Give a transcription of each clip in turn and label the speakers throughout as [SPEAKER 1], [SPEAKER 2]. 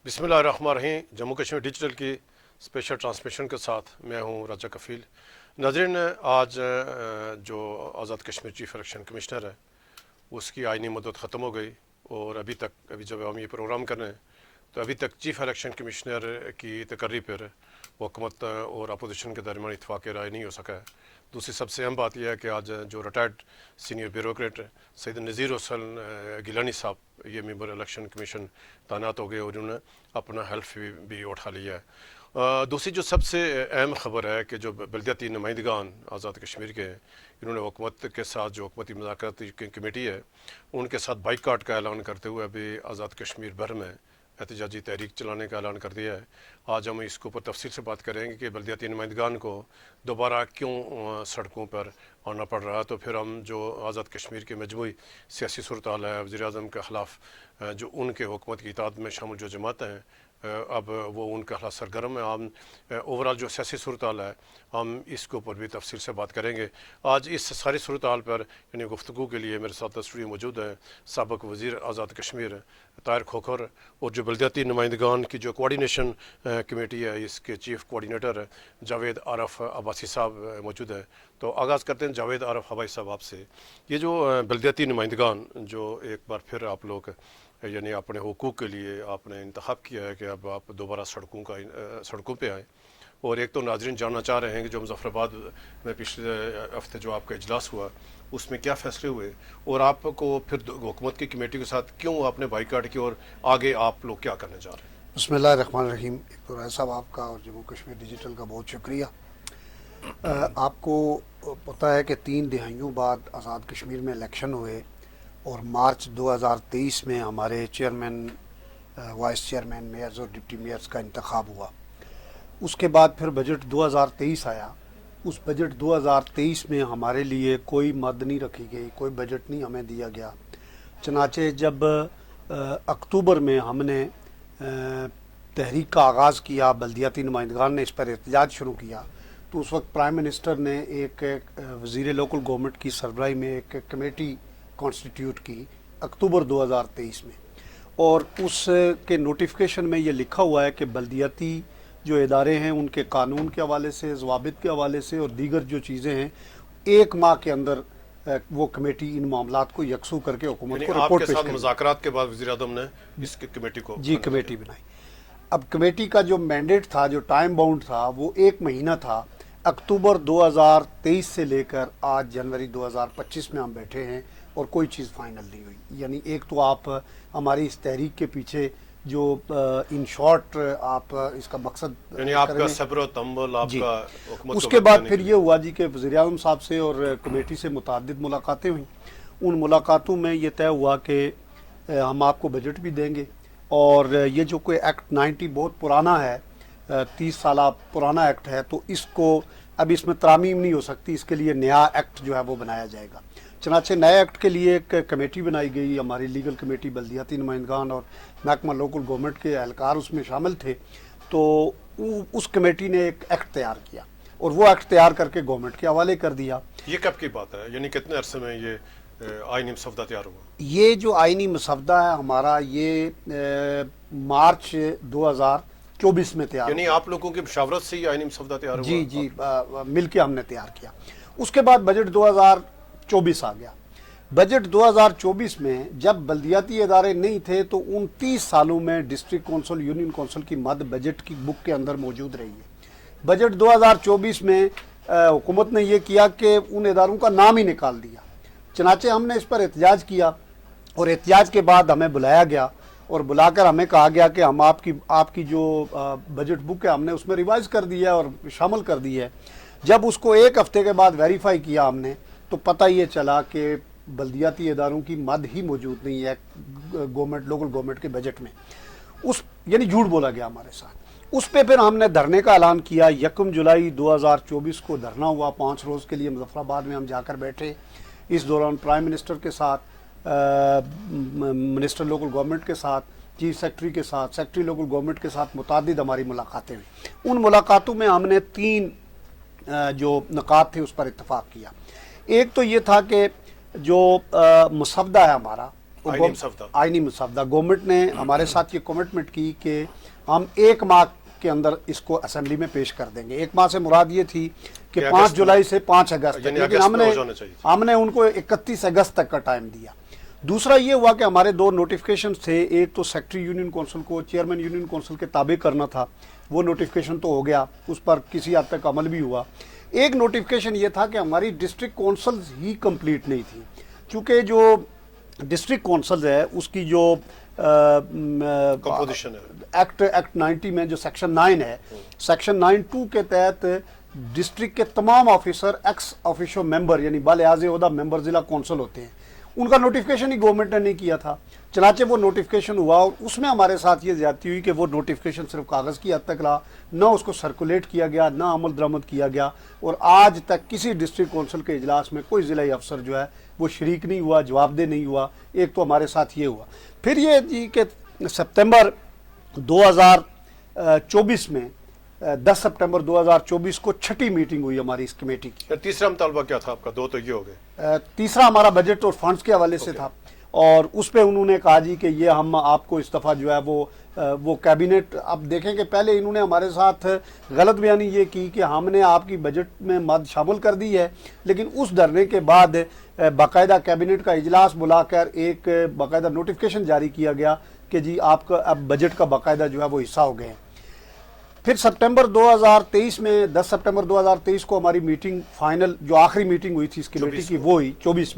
[SPEAKER 1] बिस्मिल्लाहिर्रहमानिर्रहीम। जम्मू कश्मीर डिजिटल की special transmission के साथ मैं हूं राजा कफील। नाज़रीन, आज जो Azad Kashmir chief election commissioner है उसकी आइनी मुद्दत ख़त्म हो गई और अभी जब हम ये प्रोग्राम कर रहे हैं तो अभी तक चीफ इलेक्शन कमिश्नर की तकर्री पर हुकूमत और अपोजिशन के दरमियान इत्फाक़ राय नहीं हो सका है। दूसरी सबसे अहम बात यह है कि आज जो रिटायर्ड सीनियर ब्यूरोक्रेट सैयद नज़ीर हुसैन गिलानी साहब ये मेंबर इलेक्शन कमीशन तैनात हो गए और उन्होंने अपना हेल्फ भी उठा लिया है। दूसरी जो सबसे अहम खबर है कि जो बल्दियाती नुमाइंदगान आज़ाद कश्मीर के हैं, इन्होंने हुकूमत के साथ जो हुकूमती मुज़ाकराती कमेटी है उनके साथ बाइकाट का ऐलान करते हुए अभी आज़ाद कश्मीर भर में एहतजाजी तहरीक चलाने का ऐलान कर दिया है। आज हम इसके ऊपर तफसील से बात करेंगे कि बल्दियाती नुमाइंदगान को दोबारा क्यों सड़कों पर आना पड़ रहा है। तो फिर हम जो आज़ाद कश्मीर की मजमूई सियासी सूरत हाल है, वज़ीर-ए-आज़म के ख़िलाफ़ जो उनके हुकूमत की इताअत में शामिल जो जमातें हैं अब वो उनका खिलाफ सरगर्म है। हम ओवरऑल जो सियासी सूरत हाल है हम इसके ऊपर भी तफसील से बात करेंगे। आज इस सारी सूरत हाल पर यानी गुफ्तगू के लिए मेरे साथ स्टूडियो मौजूद है साबिक़ वज़ीर आज़ाद कश्मीर ताहिर खोखर और जो बल्दियाती नुमाइंदगान की जो कोऑर्डिनेशन कमेटी है इसके चीफ कोऑर्डिनेटर जावेद आरफ अब्बासी साहब मौजूद है। तो आगाज़ करते हैं जावेद आरफ अब्बासी साहब आपसे। ये जो बल्दियाती नुमाइंदगान जो एक बार फिर आप लोग यानी अपने हुकूक के लिए आपने इंतखाब किया है कि अब आप दोबारा सड़कों पे आएँ, और एक तो नाज़रीन जानना चाह रहे हैं कि जो मुज़फ़्फ़राबाद में पिछले हफ्ते जो आपका इजलास हुआ उसमें क्या फ़ैसले हुए और आपको फिर हुकूमत की कमेटी के साथ क्यों आपने बाइकाट की और आगे आप लोग क्या करने जा रहे हैं?
[SPEAKER 2] बिस्मिल्लाहिर्रहमानिर्रहीम। इब्राहिम साहब आपका और जम्मू कश्मीर डिजिटल का बहुत शुक्रिया। आपको पता है कि 3 दिहाइयों बाद आज़ाद कश्मीर में इलेक्शन हुए और मार्च 2023 में हमारे चेयरमैन, वाइस चेयरमैन, मेयर्स और डिप्टी मेयर्स का इंतखाब हुआ। उसके बाद फिर बजट 2023 आया। उस बजट 2023 में हमारे लिए कोई मद नहीं रखी गई, कोई बजट नहीं हमें दिया गया। चनाचे जब अक्टूबर में हमने तहरीक का आगाज़ किया, बल्दियाती नुमाइंदगान ने इस पर एहतजाज शुरू किया, तो उस वक्त प्राइम मिनिस्टर ने एक वज़ीर लोकल गवर्नमेंट की सरबराही में एक कमेटी कॉन्स्टिट्यूट की अक्टूबर 2023 में, और उसके नोटिफिकेशन में ये लिखा हुआ है कि बल्दियाती जो इदारे हैं उनके कानून के हवाले से, ज़वाबित के हवाले से और दीगर जो चीज़ें हैं 1 माह के अंदर वो कमेटी इन मामलात को यकसू करके हुकूमत को रिपोर्ट पेश करेगी।
[SPEAKER 1] मुज़ाकरात के बाद वज़ीर-ए-आज़म ने इस कमेटी को
[SPEAKER 2] कमेटी बनाई। अब कमेटी का जो मैंडेट था, जो टाइम बाउंड था, वो 1 महीना था। अक्टूबर 2023 से लेकर आज जनवरी 2025 में हम बैठे हैं और कोई चीज़ फाइनल नहीं हुई। यानी एक तो आप हमारी इस तहरीक के पीछे जो इन शॉर्ट आप इसका मकसद
[SPEAKER 1] यानी आपका सब्र और तम्बल आपका हुकूमत।
[SPEAKER 2] उसके बाद फिर ये हुआ जी कि वज़ीर-ए-आज़म साहब से और कमेटी से मुतअद्दिद मुलाकातें हुई। उन मुलाकातों में ये तय हुआ कि हम आपको बजट भी देंगे और ये जो कोई एक्ट 90 बहुत पुराना है, 30 साल पुराना एक्ट है, तो इसको अब इसमें तरामीम नहीं हो सकती, इसके लिए नया एक्ट जो है वो बनाया जाएगा। चनाचे नए एक्ट के लिए एक कमेटी बनाई गई, हमारी लीगल कमेटी, बल्दियाती नुमाइंदगान और महकमा लोकल गवर्नमेंट के एहलकार उसमें शामिल थे। तो उस कमेटी ने एक एक्ट तैयार किया और वो एक्ट तैयार करके गवर्नमेंट के हवाले कर दिया।
[SPEAKER 1] ये कब की बात है, यानी कितने अरसे में ये आईनी मसवदा तैयार हुआ?
[SPEAKER 2] ये जो आईनी मसवदा है हमारा ये मार्च 2024 में तैयार,
[SPEAKER 1] यानी आप लोगों की मशावरत से ही आईनी मसवदा तैयार हुआ?
[SPEAKER 2] जी, मिल के हमने तैयार किया। उसके बाद बजट 2024 आ गया। बजट 2024 में जब बल्दियाती इदारे नहीं थे तो उन 30 सालों में डिस्ट्रिक्ट कौंसिल, यूनियन कौंसिल की मद बजट की बुक के अंदर मौजूद रही है। बजट 2024 में हुकूमत ने यह किया कि उन इदारों का नाम ही निकाल दिया। चनाचे हमने इस पर एहतजाज किया और एहतजाज के बाद हमें बुलाया गया और बुलाकर हमें कहा गया कि हम आपकी जो बजट बुक है हमने उसमें रिवाइज कर दी है और शामिल कर दी है। जब उसको 1 हफ्ते के बाद वेरीफाई किया हमने तो पता ये चला कि बल्दियाती इदारों की मद ही मौजूद नहीं है गवर्नमेंट, लोकल गवर्नमेंट के बजट में। यानी झूठ बोला गया हमारे साथ। उस पे फिर हमने धरने का ऐलान किया। 1 जुलाई 2024 को धरना हुआ 5 रोज़ के लिए। मुज़फ़्फ़राबाद में हम जाकर बैठे। इस दौरान प्राइम मिनिस्टर के साथ, मिनिस्टर लोकल गवर्नमेंट के साथ, चीफ सेक्रेटरी के साथ, सेक्रेटरी लोकल गवर्नमेंट के साथ मुतादिद हमारी मुलाकातें हुई। उन मुलाकातों में हमने 3 जो नुकात थे उस पर इत्तफाक किया। एक तो ये था कि जो मसवदा है हमारा आईनी मुसवदा गवर्नमेंट ने हमारे साथ ये कमिटमेंट की कि हम 1 माह के अंदर इसको असेंबली में पेश कर देंगे। 1 माह से मुराद ये थी कि 5 जुलाई से 5 अगस्त तक, लेकिन हमने उनको 31 अगस्त तक का टाइम दिया। दूसरा ये हुआ कि हमारे 2 नोटिफिकेशन थे, एक तो सेक्रेटरी यूनियन काउंसिल को चेयरमैन यूनियन काउंसिल के ताबे करना था, वो नोटिफिकेशन तो हो गया, उस पर किसी हद तक अमल भी हुआ। एक नोटिफिकेशन ये था कि हमारी डिस्ट्रिक्ट काउंसिल ही कंप्लीट नहीं थी, चूँकि जो डिस्ट्रिक्ट काउंसिल है उसकी जो
[SPEAKER 1] कंपोजिशन है
[SPEAKER 2] एक्ट 90 में जो सेक्शन 9 है, सेक्शन 9(2) के तहत डिस्ट्रिक्ट के तमाम ऑफिसर एक्स ऑफिशियो मेंबर यानी बालियाज़ ओहदा मेंबर ज़िला कौंसल होते हैं, उनका नोटिफिकेशन ही गवर्नमेंट ने नहीं किया था। चनाचे वो नोटिफिकेशन हुआ और उसमें हमारे साथ ये ज्यादती हुई कि वो नोटिफिकेशन सिर्फ कागज़ की हद तक रहा, ना उसको सर्कुलेट किया गया, ना अमल दरामद किया गया, और आज तक किसी डिस्ट्रिक्ट कौंसिल के इजलास में कोई ज़िला अफसर जो है वो शरीक नहीं हुआ, जवाबदेह नहीं हुआ। एक तो हमारे साथ ये हुआ। फिर ये जी कि सितंबर 2024 में 10 सितंबर 2024 को 6ठी मीटिंग हुई हमारी इस कमेटी की।
[SPEAKER 1] तीसरा मुतालबा क्या था आपका? 2 तो ये हो गए।
[SPEAKER 2] तीसरा हमारा बजट और फंड्स के हवाले से था, और उस पे उन्होंने कहा जी कि ये हम आपको इस दफ़ा जो है वो कैबिनेट, अब देखें कि पहले इन्होंने हमारे साथ गलत बयानी ये की कि हमने आपकी बजट में मद शामिल कर दी है, लेकिन उस धरने के बाद बाकायदा कैबिनेट का इजलास बुलाकर एक बाकायदा नोटिफिकेशन जारी किया गया कि जी आपका अब बजट का बाकायदा जो है वो हिस्सा हो गए हैं। फिर सितंबर 2023 में 10 सितंबर 2023 को हमारी मीटिंग फाइनल, जो आखिरी मीटिंग हुई थी इस कमेटी की, वो हुई 24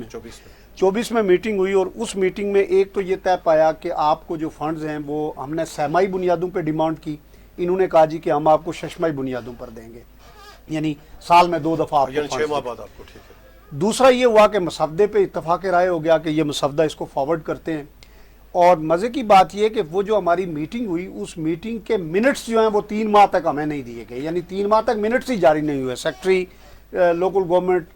[SPEAKER 2] में मीटिंग हुई। और उस मीटिंग में एक तो ये तय पाया कि आपको जो फंड्स हैं वो हमने सहमाई बुनियादों पे डिमांड की। इन्होंने कहा जी कि हम आपको शशमाई बुनियादों पर देंगे, यानी साल में 2 दफ़ा आपको
[SPEAKER 1] 6 माह बाद आपको। ठीक है।
[SPEAKER 2] दूसरा ये हुआ कि मसवदे पे इत्तफाक राय हो गया कि ये मसवदा इसको फॉरवर्ड करते हैं। और मज़े की बात यह कि वो जो हमारी मीटिंग हुई, उस मीटिंग के मिनट्स जो हैं वो 3 माह तक हमें नहीं दिए गए, यानी 3 माह तक मिनट्स ही जारी नहीं हुए। सेक्रेटरी लोकल गवर्नमेंट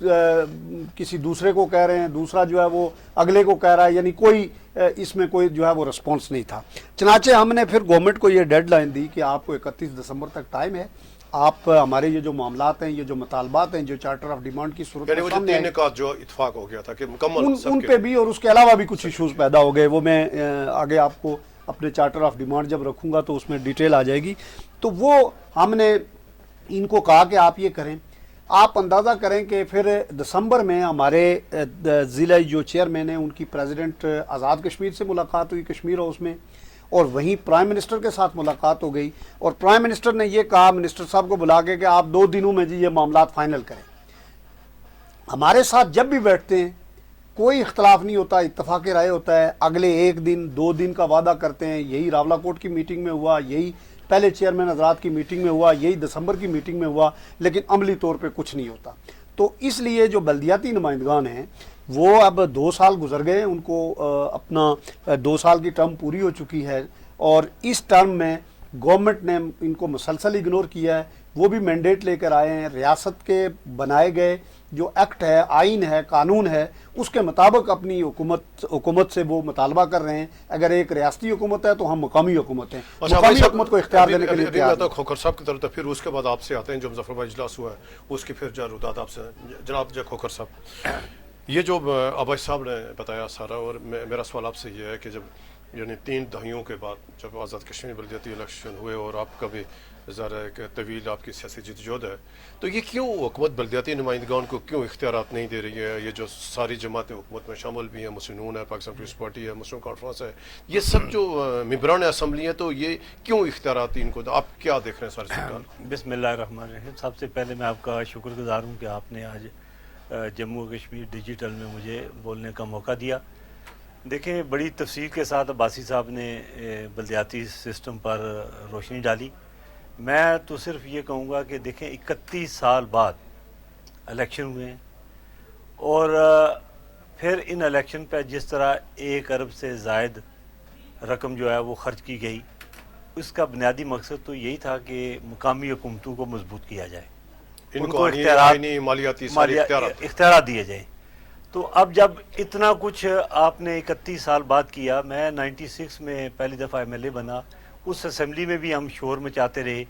[SPEAKER 2] किसी दूसरे को कह रहे हैं, दूसरा जो है वो अगले को कह रहा है, यानी कोई इसमें कोई जो है वो रिस्पॉन्स नहीं था। चनाचे हमने फिर गवर्नमेंट को ये डेडलाइन दी कि आपको 31 दिसंबर तक टाइम है, आप हमारे ये जो मामलात हैं, ये जो मुतालबात हैं, जो चार्टर ऑफ डिमांड की सूरत में सामने आए,
[SPEAKER 1] का जो इत्फाक हो गया था कि मुकम्मल
[SPEAKER 2] उन पे भी और उसके अलावा भी कुछ इश्यूज पैदा हो गए। वो मैं आगे आपको अपने चार्टर ऑफ डिमांड जब रखूंगा तो उसमें डिटेल आ जाएगी। तो वो हमने इनको कहा कि आप ये करें। आप अंदाज़ा करें कि फिर दिसंबर में हमारे ज़िला जो चेयरमैन हैं उनकी प्रेसिडेंट आज़ाद कश्मीर से मुलाकात हुई कश्मीर हाउस में, और वहीं प्राइम मिनिस्टर के साथ मुलाकात हो गई। और प्राइम मिनिस्टर ने ये कहा मिनिस्टर साहब को बुला के कि आप 2 दिनों में जी ये मामला फाइनल करें। हमारे साथ जब भी बैठते हैं कोई इख्तलाफ नहीं होता, इत्तफाक राय होता है। अगले 1 दिन 2 दिन का वादा करते हैं। यही रावलाकोट की मीटिंग में हुआ, यही पहले चेयरमैन हजरात की मीटिंग में हुआ, यही दिसंबर की मीटिंग में हुआ, लेकिन अमली तौर पे कुछ नहीं होता। तो इसलिए जो बल्दियाती नुमाइंदगान हैं वो अब 2 साल गुजर गए, उनको अपना 2 साल की टर्म पूरी हो चुकी है, और इस टर्म में गवर्नमेंट ने इनको मुसलसल इग्नोर किया है। वो भी मैंडेट लेकर आए हैं, रियासत के बनाए गए जो एक्ट है, आइन है, कानून है, उसके मुताबिक अपनी हुकूमत से वो मुतालबा कर रहे हैं। अगर एक रियासती हुकूमत है तो हम मुकामी हुकूमत हैं, मुकामी हुकूमत को इख्तियार देने के लिए तैयार हैं।
[SPEAKER 1] खोखर साहब की तरफ, फिर उसके बाद आपसे आते हैं जो मुजफ्फराबाद इजलास हुआ है, उसकी फिर जरूरत आपसे। जनाब खोखर साहब, ये जो अबाई साहब ने बताया सारा, और मेरा सवाल आपसे ये है कि जब यानी 3 दहाइयों के बाद जब आज़ाद कश्मीर बल्दियाती इलेक्शन हुए और आपका भी ज़रा एक तवील आपकी सियासी जदोजहद है, तो ये क्यों हुकूमत बल्दियाती नुमाइंदगान को क्यों इख्तियारात नहीं दे रही है? ये जो सारी जमातें हुकूमत में शामिल भी हैं, मुस्लिम नून है, पाकिस्तान पीपल्स पार्टी है, मुस्लिम कॉन्फ्रेंस है, ये सब जो मेंबरान असम्बली हैं, तो ये क्यों इख्तियारात इनको, आप क्या देख रहे हैं सारी सरकार?
[SPEAKER 3] बिस्मिल्लाहिर्रहमानिर्रहीम। सबसे पहले मैं आपका शुक्रगुजार हूँ कि आपने आज जम्मू कश्मीर डिजिटल में मुझे बोलने का मौका दिया। देखें, बड़ी तफसील के साथ अब्बासी साहब ने बल्दियाती सिस्टम पर रोशनी डाली। मैं तो सिर्फ ये कहूँगा कि देखें 31 साल बाद इलेक्शन हुए हैं, और फिर इन इलेक्शन पर जिस तरह 1 अरब से ज़ायद रकम जो है वो ख़र्च की गई, उसका बुनियादी मकसद तो यही था कि मुकामी हुकूमतों को मजबूत किया जाए,
[SPEAKER 1] उनको
[SPEAKER 3] इख्तियार दिए जाए। तो अब जब इतना कुछ आपने 31 साल बाद किया, मैं 96 में पहली दफ़ा MLA बना, उस असेंबली में भी हम शोर मचाते रहे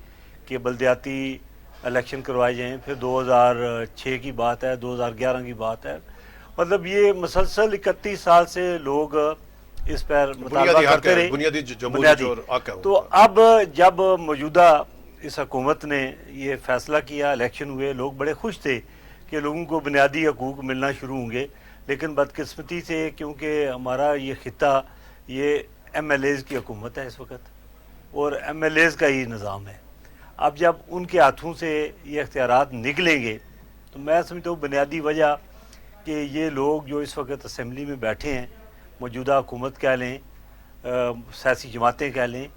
[SPEAKER 3] कि बल्दियाती इलेक्शन करवाए जाएं। फिर 2006 की बात है, 2011 की बात है, मतलब ये मुसलसल 31 साल से लोग اس پر مطالبہ
[SPEAKER 1] بنیادی حق
[SPEAKER 3] کرتے
[SPEAKER 1] ہے،
[SPEAKER 3] رہے،
[SPEAKER 1] بنیادی جمہوری
[SPEAKER 3] بنیادی۔
[SPEAKER 1] جو حق ہے
[SPEAKER 3] تو اب جب موجودہ اس حکومت نے یہ فیصلہ کیا، الیکشن ہوئے، لوگ بڑے خوش تھے کہ لوگوں کو بنیادی حقوق ملنا شروع ہوں گے، لیکن بدقسمتی سے کیونکہ ہمارا یہ خطہ یہ ایم ایل ایز کی حکومت ہے اس وقت، اور ایم ایل ایز کا ہی نظام ہے۔ اب جب ان کے ہاتھوں سے یہ اختیارات نکلیں گے تو میں سمجھتا ہوں بنیادی وجہ کہ یہ لوگ جو اس وقت اسمبلی میں بیٹھے ہیں، موجودہ حکومت کہہ لیں، سیاسی جماعتیں کہہ لیں،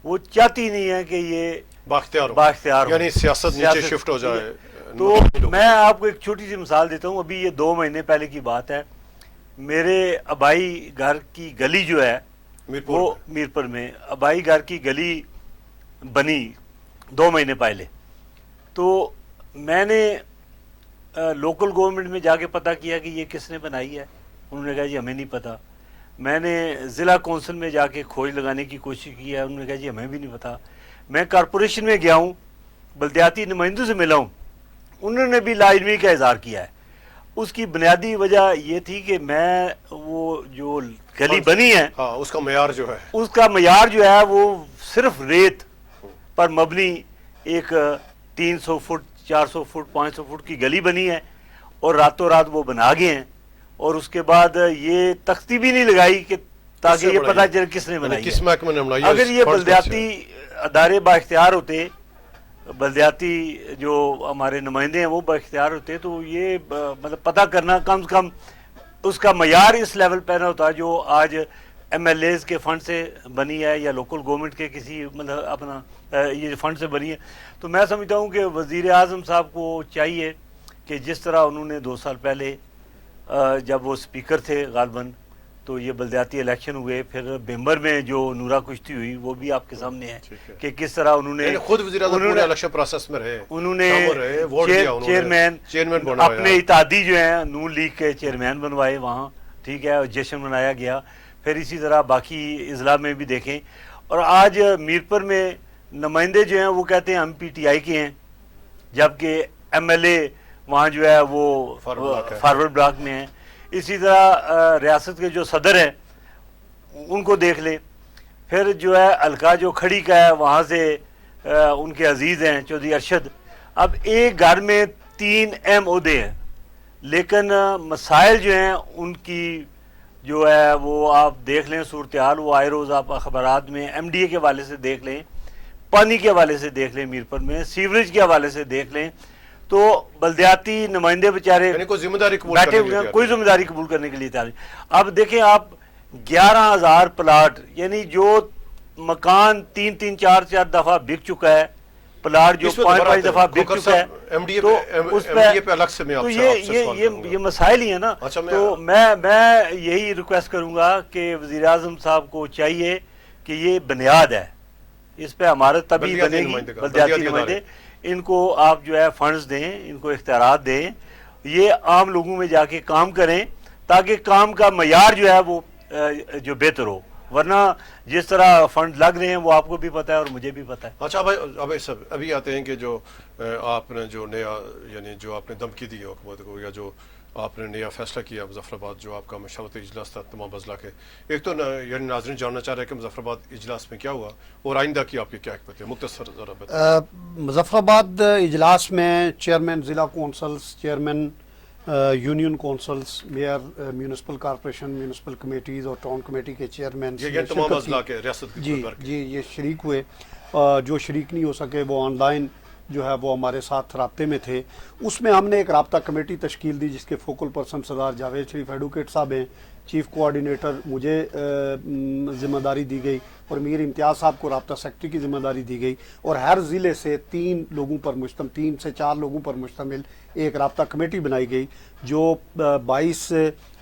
[SPEAKER 3] وہ چاہتی نہیں ہیں کہ یہ
[SPEAKER 1] بااختیار
[SPEAKER 3] بااختیار ہو،
[SPEAKER 1] یعنی سیاست نیچے شفٹ ہو جائے۔
[SPEAKER 3] تو میں آپ کو ایک چھوٹی سی مثال دیتا ہوں، ابھی یہ 2 مہینے پہلے کی بات ہے، میرے آبائی گھر کی گلی جو ہے وہ میرپور میں آبائی گھر کی گلی بنی 2 مہینے پہلے، تو میں نے لوکل گورنمنٹ میں جا کے پتہ کیا کہ یہ کس نے بنائی ہے، انہوں نے کہا جی ہمیں نہیں پتہ۔ میں نے ضلع کونسل میں جا کے کھوج لگانے کی کوشش کی ہے، انہوں نے کہا جی ہمیں بھی نہیں پتہ۔ میں کارپوریشن میں گیا ہوں، بلدیاتی نمائندوں سے ملا ہوں، انہوں نے بھی لا علمی کا اظہار کیا ہے۔ اس کی بنیادی وجہ یہ تھی کہ میں وہ جو گلی بنی ہے
[SPEAKER 1] اس کا معیار جو ہے،
[SPEAKER 3] اس کا معیار جو ہے وہ صرف ریت پر مبنی ایک 300 فٹ 400 فٹ 500 فٹ کی گلی بنی ہے، اور راتوں رات وہ بنا گئے ہیں، اور اس کے بعد یہ تختی بھی نہیں لگائی کہ تاکہ یہ پتہ چلے کس نے بنائی
[SPEAKER 1] کس محکمے نے بنائی ہے۔
[SPEAKER 3] اگر یہ بلدیاتی ادارے با اختیار ہوتے، بلدیاتی جو ہمارے نمائندے ہیں وہ با اختیار ہوتے، تو یہ مطلب پتہ کرنا کم سے کم اس کا معیار اس لیول پہ نہ ہوتا جو آج ایم ایل ایز کے فنڈ سے بنی ہے یا لوکل گورنمنٹ کے کسی مطلب اپنا یہ فنڈ سے بنی ہے۔ تو میں سمجھتا ہوں کہ وزیر اعظم صاحب کو چاہیے کہ جس طرح انہوں نے 2 سال پہلے جب وہ اسپیکر تھے غالباً، تو یہ بلدیاتی الیکشن ہوئے، پھر بمبر میں جو نورا کشتی ہوئی وہ بھی آپ کے سامنے ہے کہ کس طرح انہوں نے
[SPEAKER 1] خود وزیر اعظم پورے الیکشن پروسیس میں رہے،
[SPEAKER 3] انہوں نے چیئرمین اپنے اتحادی جو ہیں نون لیگ کے چیئرمین بنوائے وہاں، ٹھیک ہے، اور جشن منایا گیا۔ پھر اسی طرح باقی اضلاع میں بھی دیکھیں، اور آج میرپور میں نمائندے جو ہیں وہ کہتے ہیں ہم پی ٹی آئی کے ہیں، جبکہ ایم ایل اے وہاں جو ہے وہ فارورڈ بلاک میں ہیں۔ اسی طرح ریاست کے جو صدر ہیں ان کو دیکھ لیں، پھر جو ہے حلقہ جو کھڑی کا ہے وہاں سے ان کے عزیز ہیں چودھری ارشد۔ اب ایک گھر میں 3 اہم عہدے ہیں، لیکن مسائل جو ہیں ان کی جو ہے وہ آپ دیکھ لیں صورتحال، وہ آئے روز آپ اخبارات میں ایم ڈی اے کے حوالے سے دیکھ لیں، پانی کے حوالے سے دیکھ لیں، میرپور میں سیوریج کے حوالے سے دیکھ لیں، تو بلدیاتی نمائندے بیچارے
[SPEAKER 1] کوئی ذمہ داری
[SPEAKER 3] بیٹھے ہوئے ہیں، کوئی ذمہ داری قبول کرنے کے لیے تیار نہیں۔ اب دیکھیں آپ 11,000 پلاٹ، یعنی جو مکان 3 4 دفعہ بک چکا ہے، پلاٹ جو 5 دفعہ بک چکا ہے، تو اس پہ تو یہ مسائل ہی ہیں نا۔ تو میں یہی ریکویسٹ کروں گا کہ وزیر اعظم صاحب کو چاہیے کہ یہ بنیاد ہے، اس پہ ہمارا تبھی بنے گی بلدیاتی نمائندے، ان کو آپ جو ہے فنڈز دیں، ان کو اختیارات دیں، یہ عام لوگوں میں جا کے کام کریں تاکہ کام کا معیار جو ہے وہ جو بہتر ہو، ورنہ جس طرح فنڈ لگ رہے ہیں وہ آپ کو بھی پتہ ہے اور مجھے بھی پتہ ہے۔
[SPEAKER 1] اچھا بھائی، ابھی آتے ہیں کہ جو آپ نے جو نیا یعنی جو آپ نے دھمکی دی ہے حکومت کو، یا جو آپ نے نیا فیصلہ کیا مظفر آباد جو آپ کا مشاورتی اجلاس تھا تمام اضلاع کے، ایک تو یعنی ناظرین جاننا چاہ رہے ہیں کہ مظفر آباد اجلاس میں کیا ہوا اور آئندہ کی آپ کی کیا حکمت ہے، مختصر ذرا بتائیں۔
[SPEAKER 2] مظفر آباد اجلاس میں چیئرمین ضلع councils, chairman union councils, mayor municipal corporation, municipal committees اور ٹاؤن کمیٹی کے چیئرمین
[SPEAKER 1] تمام اضلاع کے ریاست
[SPEAKER 2] جی یہ شریک ہوئے۔ جو شریک نہیں ہو سکے وہ آن لائن جو ہے وہ ہمارے ساتھ رابطے میں تھے۔ اس میں ہم نے ایک رابطہ کمیٹی تشکیل دی جس کے فوکل پرسن سردار جاوید شریف ایڈوکیٹ صاحب ہیں، چیف کوآرڈینیٹر مجھے ذمہ داری دی گئی، اور میر امتیاز صاحب کو رابطہ سیکرٹری کی ذمہ داری دی گئی، اور ہر ضلع سے 3 لوگوں پر مشتمل 3 سے 4 لوگوں پر مشتمل ایک رابطہ کمیٹی بنائی گئی جو 22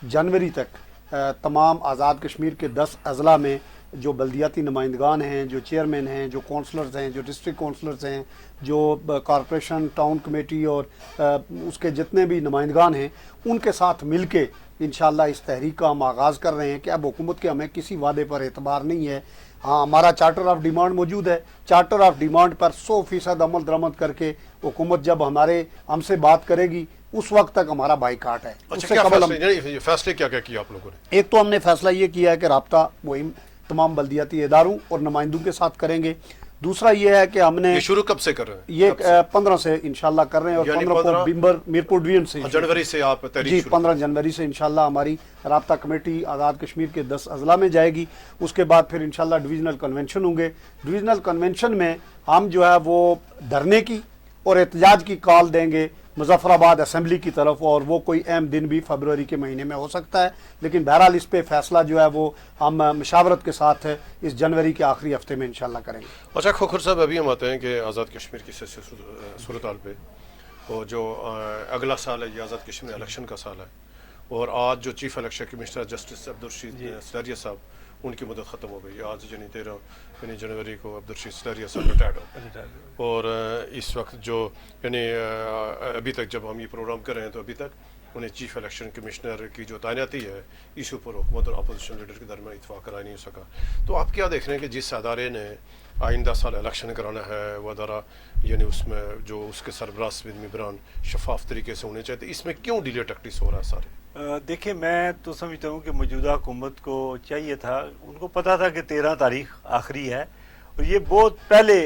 [SPEAKER 2] جنوری تک تمام آزاد کشمیر کے 10 اضلاع میں جو بلدیاتی نمائندگان ہیں، جو چیئرمین ہیں، جو کونسلرز ہیں، جو ڈسٹرکٹ کونسلرز ہیں، جو کارپوریشن ٹاؤن کمیٹی اور اس کے جتنے بھی نمائندگان ہیں، ان کے ساتھ مل کے انشاءاللہ اس تحریک کا ہم آغاز کر رہے ہیں کہ اب حکومت کے ہمیں کسی وعدے پر اعتبار نہیں ہے۔ ہاں، ہمارا چارٹر آف ڈیمانڈ موجود ہے، چارٹر آف ڈیمانڈ پر 100% عمل درآمد کر کے حکومت جب ہم سے بات کرے گی उस वक्त तक हमारा बाइकाट है।
[SPEAKER 1] अच्छा,
[SPEAKER 2] उससे
[SPEAKER 1] क्या
[SPEAKER 2] कबल हम
[SPEAKER 1] फैसले, ये फैसले क्या क्या किया आप लोगों ने?
[SPEAKER 2] एक तो हमने फैसला ये किया है कि राब्ता मुहिम तमाम बल्दियाती इदारों और नुमाइंदों के साथ करेंगे। दूसरा ये है कि हमने
[SPEAKER 1] ये शुरू कब से कर रहे हैं?
[SPEAKER 2] ये 15 से इंशाल्लाह कर रहे हैं और
[SPEAKER 1] यानी
[SPEAKER 2] 15 को
[SPEAKER 1] 15
[SPEAKER 2] मीरपुर डिवीजन से
[SPEAKER 1] जनवरी से आप
[SPEAKER 2] जी
[SPEAKER 1] तहरीक
[SPEAKER 2] 15 जनवरी से इंशाल्लाह हमारी राब्ता कमेटी आज़ाद कश्मीर के 10 अजला में जाएगी। उसके बाद फिर इंशाल्लाह डिवीजनल कन्वेंशन होंगे। डिवीजनल कन्वेंशन में हम जो है वो धरने की और एहतजाज की कॉल देंगे मुजफ्फराबाद असेंबली की तरफ, और वो कोई अहम दिन भी फरवरी के महीने में हो सकता है। लेकिन बहरहाल इस पे फैसला जो है वो हम मशावरत के साथ इस जनवरी के आखिरी हफ्ते में इंशाल्लाह करेंगे।
[SPEAKER 1] अच्छा खोखर साहब, अभी हम आते हैं कि आज़ाद कश्मीर की सूरत हाल पे, और जो अगला साल है ये आज़ाद कश्मीर इलेक्शन का साल है, और आज जो chief election commissioner justice Abdul Rashid Salaria साहब, उनकी मुद्दत ख़त्म हो गई। आज यानी 13 जनवरी को अब्दुलरशीद सलारिया साहब रिटायर्ड हो, और इस वक्त जो यानी अभी तक जब हम ये प्रोग्राम कर रहे हैं तो अभी तक उन्हें चीफ इलेक्शन कमिश्नर की जो तैनाती है इस ऊपर हुकूमत और अपोजिशन लीडर के दरमियान इतफाक़ कराया नहीं हो सका। तो आप क्या देख रहे हैं कि जिस अदारे ने आइंदा साल इलेक्शन कराना है वो अदारा यानी उसमें जो उसके सरबराह मेंबरान शफाफ तरीके से होने चाहिए, तो इसमें क्यों डिले टैक्टिस हो रहा है सारे?
[SPEAKER 3] देखिए, मैं तो समझता हूँ कि मौजूदा हुकूमत को चाहिए था, उनको पता था कि 13 तारीख आखिरी है और ये बहुत पहले